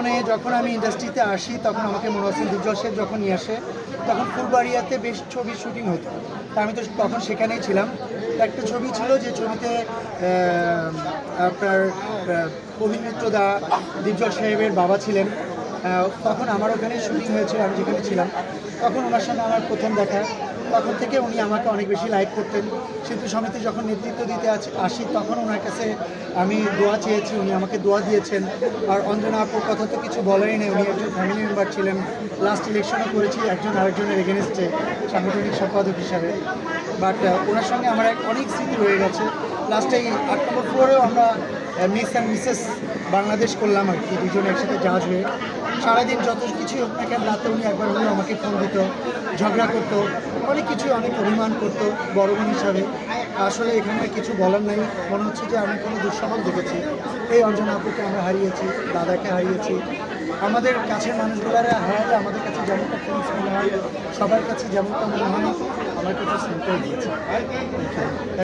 জীবনে যখন আমি ইন্ডাস্ট্রিতে আসি তখন আমাকে মনে হচ্ছে দুর্জয় শেখ যখন নিয়ে আসে তখন ফুলবাড়িয়াতে বেশ ছবি শুটিং হতো। তা আমি তো তখন সেখানেই ছিলাম। তো একটা ছবি ছিল যে ছবিতে আপনার কবি মিত্র দা দুর্জয় সাহেবের বাবা ছিলেন। তখন আমার ওখানে শুটিং হয়েছিল, আমি যেখানে ছিলাম। তখন ওনার সঙ্গে আমার প্রথম দেখা। তখন থেকে উনি আমাকে অনেক বেশি লাইক করতেন। শিল্পী সমিতি যখন নেতৃত্ব দিতে আসি তখন ওনার কাছে আমি দোয়া চেয়েছি, উনি আমাকে দোয়া দিয়েছেন। আর অঞ্জনা আপুর কথা তো কিছু বলারই নেই, উনি একজন ফ্যামিলি মেম্বার ছিলেন। লাস্ট ইলেকশনও করেছি একজন আরেকজনের এগেনস্টে সাংগঠনিক সম্পাদক হিসাবে। বাট ওনার সঙ্গে আমার অনেক স্মৃতি রয়ে গেছে। লাস্টে এই 8 নম্বর ফ্লোরেও আমরা মিস অ্যান্ড মিসেস বাংলাদেশ করলাম আর কি, দুজনে একসাথে জাজ হয়ে। সারাদিন যত কিছুই হোক না কেন রাতে উনি একবার হলেও আমাকে ফোন দিত, ঝগড়া করতো, অনেক কিছু অনেক অভিমান করতো বড় বোন হিসাবে। আসলে এখানে কিছু বলার নাই, মনে হচ্ছে যে আমি কোনো দুঃস্বপ্ন দেখেছি। এই অঞ্জনা আপুকে আমরা হারিয়েছি, দাদাকে হারিয়েছি। আমাদের কাছের মানুষগুলারা হারালে আমাদের কাছে যেমনটা ফিলিংস মনে হয়, সবার কাছে যেমনটা মনে হয় আমার কাছে সেন্টার দিয়েছে।